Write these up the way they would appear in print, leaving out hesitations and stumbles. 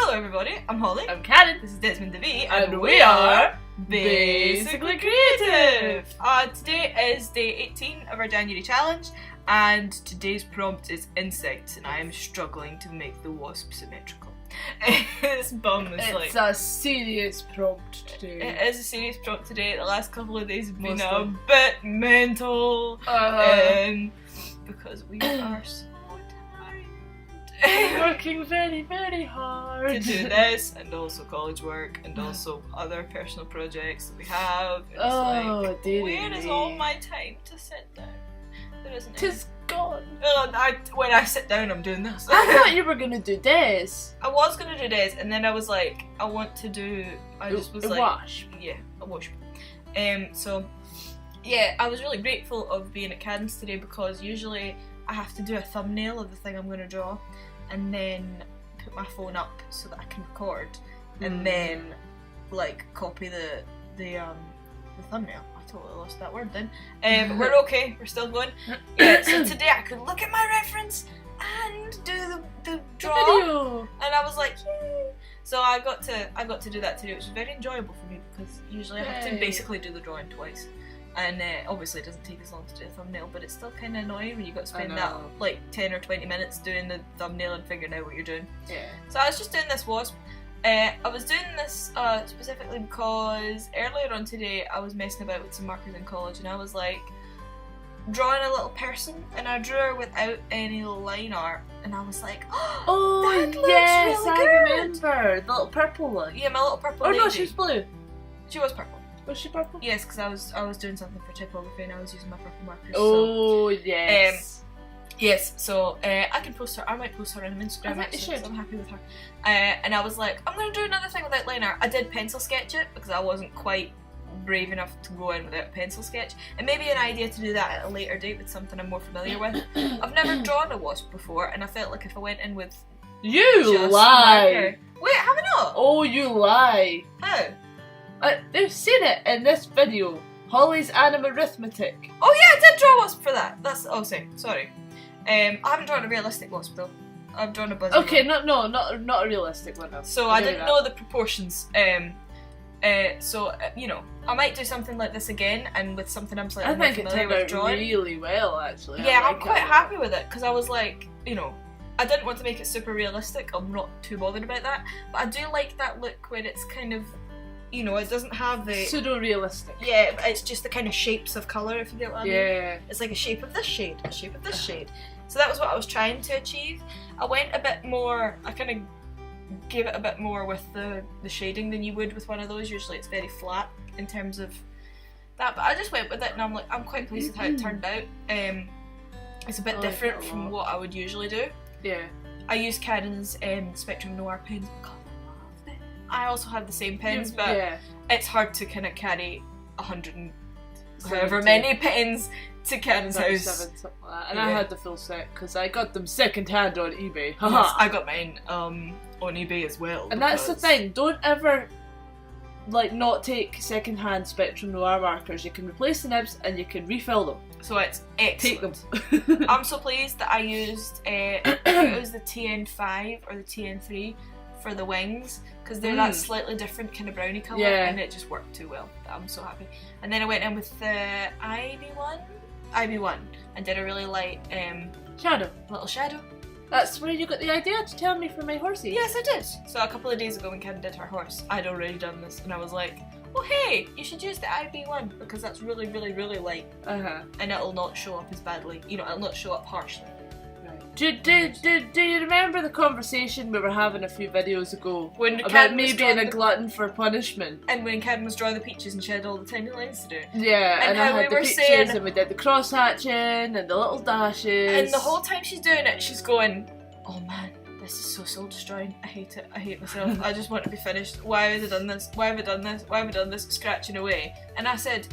Hello everybody, I'm Holly. I'm Karen. This is Desmond DeVee, And we are Basically Creative. Today is day 18 of our January challenge, and today's prompt is insects, and I am struggling to make the wasp symmetrical. This bum is It's a serious prompt today. It is a serious prompt today. The last couple of days have been a bit mental, because we are so tired. Working very, very hard to do this, and also college work, and also other personal projects that we have. It's where is all my time to sit down? There isn't. Tis gone. When I sit down, I'm doing this. I thought you were gonna do this. I was gonna do this, and then I was like, I want to do. I just was like, wash. Yeah, a wash. So, yeah, I was really grateful of being at Cadence today because usually I have to do a thumbnail of the thing I'm gonna draw, and then put my phone up so that I can record, and then like copy the thumbnail. I totally lost that word then. But we're okay. We're still going. Yeah. So today I could look at my reference and do the draw, video. and I was like, yay! So I got to do that today, which was very enjoyable for me because usually I have to basically do the drawing twice. And obviously it doesn't take as long to do a thumbnail, but it's still kind of annoying when you've got to spend that like 10 or 20 minutes doing the thumbnail and figuring out what you're doing. Yeah. So I was just doing this wasp. I was doing this specifically because earlier on today I was messing about with some markers in college, and I was like drawing a little person, and I drew her without any line art, and I was like, oh, that looks yes, really I good. Remember the little purple one. Yeah, my little purple. Oh lady. no, she was blue. She was purple. Was she purple? Yes, because I was doing something for typography and I was using my purple markers. Oh, yes. Yes, so I can post her. I might post her on Instagram actually because I'm happy with her. And I was like, I'm going to do another thing without line art. I did pencil sketch it because I wasn't quite brave enough to go in without a pencil sketch. And maybe an idea to do that at a later date with something I'm more familiar with. I've never drawn a wasp before, and I felt like if I went in with You lie! Marker, wait, have I not? Oh, you lie! How? They've seen it in this video. Holly's Animarithmetic. Oh yeah, I did draw a wasp for that. Sorry. I haven't drawn a realistic wasp though. I've drawn a buzzy Okay, one. not a realistic one. So I didn't know the proportions. So you know, I might do something like this again, and with something I'm slightly more familiar with drawing. I think it turned out really well, actually. Yeah, I'm quite happy with it because I was like, you know, I didn't want to make it super realistic. I'm not too bothered about that, but I do like that look where it's kind of, you know, it doesn't have the pseudo-realistic. Yeah, it's just the kind of shapes of colour, if you get what I mean. Yeah. It's like a shape of this shade, a shape of this shade. So that was what I was trying to achieve. I went a bit more, I kind of gave it a bit more with the shading than you would with one of those. Usually it's very flat in terms of that, but I just went with it, and I'm quite pleased with how it turned out. It's a bit different from what I would usually do. Yeah. I use Karen's Spectrum Noir pens because I also have the same pens, but it's hard to kind of carry 100 and however many pens to Karen's house. Something like that. And I had the full set because I got them second hand on eBay. Yes, I got mine on eBay as well. And that's the thing, don't ever not take second hand Spectrum Noir markers. You can replace the nibs and you can refill them. So it's excellent. Take them. I'm so pleased that I used it was the TN5 or the TN3 for the wings, because they're that slightly different kind of brownie colour, and it just worked too well. I'm so happy. And then I went in with the IB1 and did a really light little shadow. That's where you got the idea to tell me for my horsey. Yes, I did. So a couple of days ago when Karen did her horse, I'd already done this, and I was like, oh hey, you should use the IB1 because that's really, really, really light. And it'll not show up as badly. You know, it'll not show up harshly. Do you remember the conversation we were having a few videos ago about me being a glutton for punishment? And when Karen was drawing the peaches and she had all the tiny lines to do. Yeah, and I had the peaches and we did the cross hatching and the little dashes. And the whole time she's doing it, she's going, oh man, this is so soul destroying. I hate it. I hate myself. I just want to be finished. Why have I done this? Why have I done this? Why have I done this? Scratching away. And I said,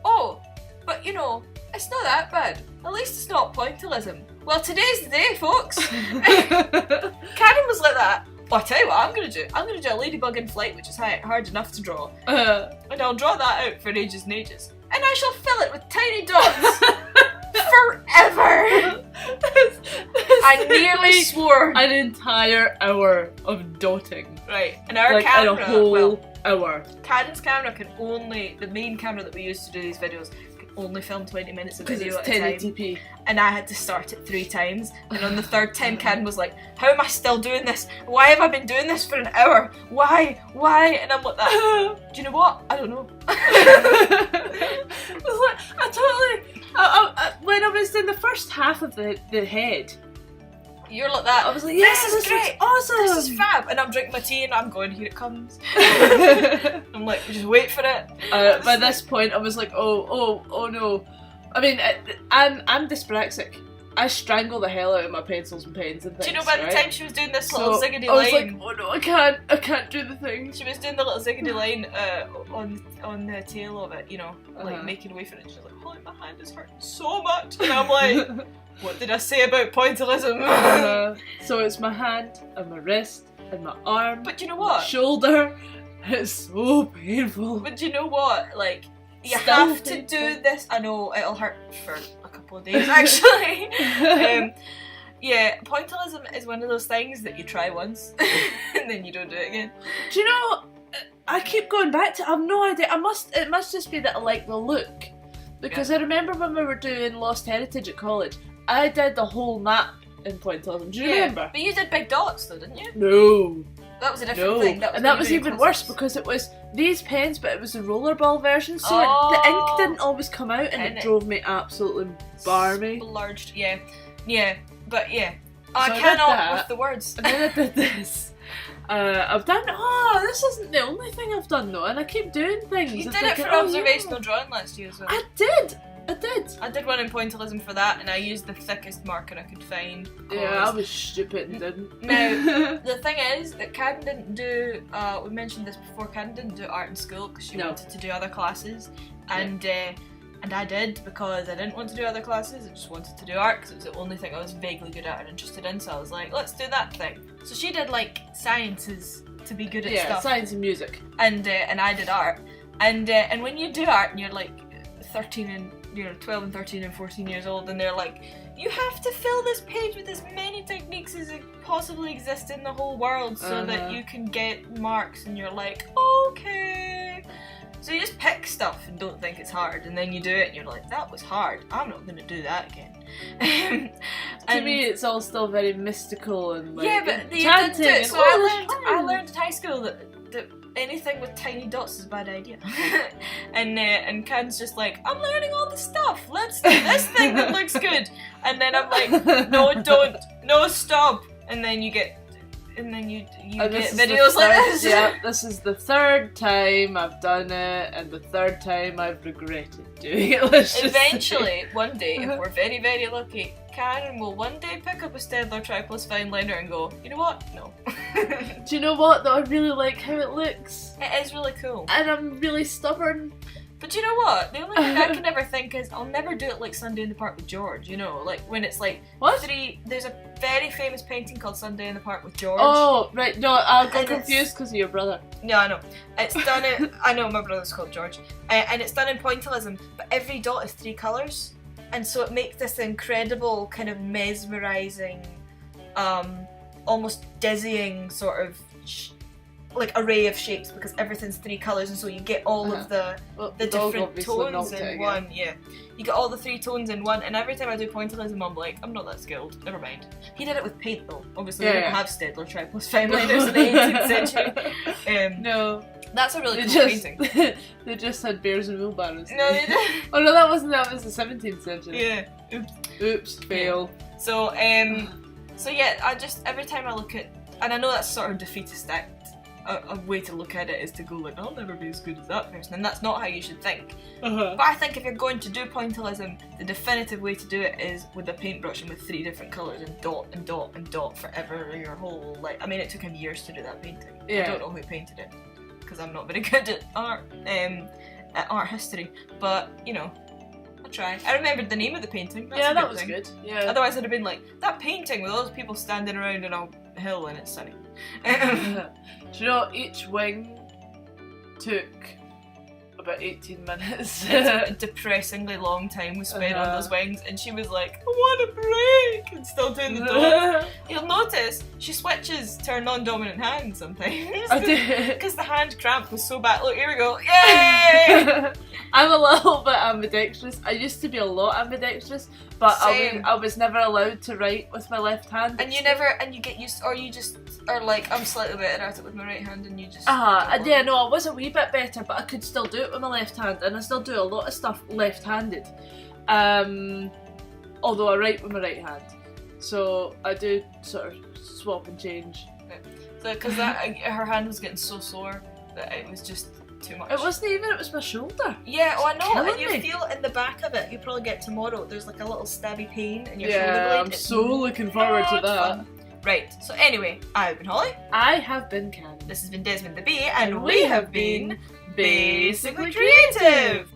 oh, but you know, it's not that bad. At least it's not pointillism. Well, today's the day, folks. Karen was like that. Well, I tell you what I'm going to do. I'm going to do a ladybug in flight, which is hard enough to draw. And I'll draw that out for ages and ages. And I shall fill it with tiny dots forever. I nearly swore. An entire hour of dotting. Right, and our like camera, in a whole hour. Cadden's camera can only, the main camera that we use to do these videos, can only film 20 minutes of video it's at a time. 1080p. And I had to start it 3 times, and on the 3rd time Cadden was like, how am I still doing this? Why have I been doing this for an hour? Why? And I'm like, that. Do you know what? I don't know. It was like, I when I was doing the first half of the head, you're like that. I was like, yes, this is great, awesome. This is fab. And I'm drinking my tea and I'm going, here it comes. I'm like, just wait for it. By this point, I was like, oh no. I mean, I'm dyspraxic. I strangle the hell out of my pencils and pens and things. Do you know by the time she was doing this little ziggity line? I was like, oh no, I can't do the thing. She was doing the little ziggity line on the tail of it, you know, like making away from it. She's like, holy, my hand is hurting so much. And I'm like, what did I say about pointillism? So it's my hand and my wrist and my arm. But you know what? My shoulder. It's so painful. But you know what? Like, you Still have to painful. do this. I know it'll hurt for a couple of days actually. Yeah, pointillism is one of those things that you try once and then you don't do it again. Do you know? I keep going back to. I have no idea. It must just be that I like the look, because I remember when we were doing Lost Heritage at college, I did the whole map in pointillism. Do you remember? But you did big dots though, didn't you? No. That was a different thing. That was even worse because it was these pens, but it was the rollerball version, so the ink didn't always come out, and it drove me absolutely barmy. Splurged, yeah, but yeah, So I cannot with the words. And then I did this. I've done. This isn't the only thing I've done though, and I keep doing things. You It's did it like, for observational drawing last year as well. I did. I did one in pointillism for that, and I used the thickest marker I could find. Yeah, I was stupid and didn't. Now, the thing is that Cadden didn't do, we mentioned this before, Cadden didn't do art in school because she wanted to do other classes, and I did because I didn't want to do other classes, I just wanted to do art because it was the only thing I was vaguely good at and interested in, so I was like, let's do that thing. So she did like sciences to be good at stuff. Science and music. And I did art. And when you do art and you're like 13 and 12 and 13 and 14 years old, and they're like, you have to fill this page with as many techniques as possibly exist in the whole world so that you can get marks, and you're like, okay. So you just pick stuff and don't think it's hard, and then you do it and you're like, that was hard, I'm not going to do that again. To me it's all still very mystical and like, yeah, but you chanting didn't do it. and So I learned at high school that anything with tiny dots is a bad idea. and Can's just like, I'm learning all this stuff, let's do this thing that looks good. And then I'm like, no, don't, no, stop. And then you get get videos like this. Yeah, this is the 3rd time I've done it, and the 3rd time I've regretted doing it. Eventually, one day, if we're very, very lucky, Karen will one day pick up a Staedtler Triplus fine liner and go, you know what? No. Do you know what though? I really like how it looks. It is really cool. And I'm really stubborn. But you know what? The only thing I can never think is I'll never do it like Sunday in the Park with George, you know? Like when it's like there's a very famous painting called Sunday in the Park with George. Oh, right, no, I got confused because of your brother. Yeah, I know. It's done in, I know my brother's called George. And it's done in pointillism, but every dot is 3 colours. And so it makes this incredible kind of mesmerising, almost dizzying sort of like array of shapes, because everything's 3 colours, and so you get all of the different tones in one. Yeah, you get all the 3 tones in one, and every time I do pointillism I'm like, I'm not that skilled, never mind. He did it with paint though, obviously we didn't have Staedtler Triplus fine liners in the 18th century. No. That's a really cool painting. They just had bears and wheelbarrows. No, they did. Oh no, that was the 17th century. Yeah. Oops, fail. Yeah. So yeah, I just, every time I look at, and I know that's sort of defeatist act, a way to look at it is to go like, I'll never be as good as that person, and that's not how you should think. But I think if you're going to do pointillism, the definitive way to do it is with a paintbrush and with 3 different colours and dot and dot and dot forever your whole, like, I mean it took him years to do that painting. Yeah. I don't know who painted it, because I'm not very good at art history, but you know, I try. I remembered the name of the painting. That's that was good. Yeah. Otherwise I'd have been like, that painting with all those people standing around on a hill and it's sunny. Do you know, each wing took about 18 minutes. It's a depressingly long time we spent on those wings, and she was like, I want a break, and still doing the dots. You'll notice she switches to her non-dominant hand sometimes. I do. Because the hand cramp was so bad. Look, here we go. Yay! I'm a little bit ambidextrous. I used to be a lot ambidextrous, but Same. I was never allowed to write with my left hand. And you get used, or you just are like, I'm slightly better at it with my right hand, and you just. And yeah, no, I was a wee bit better, but I could still do it with my left hand, and I still do a lot of stuff left-handed. Although I write with my right hand, so I do sort of swap and change. So, because her hand was getting so sore that it was just too much. It wasn't even, it was my shoulder. Yeah, oh I know, Killing and you me. feel it in the back of it. You probably get tomorrow. There's like a little stabby pain in your shoulder Yeah, blade. I'm It's so looking forward to not that. fun. Right, so anyway, I've been Holly. I have been Candy. This has been Desmond the Bee, and we have been Basically Basically Creative!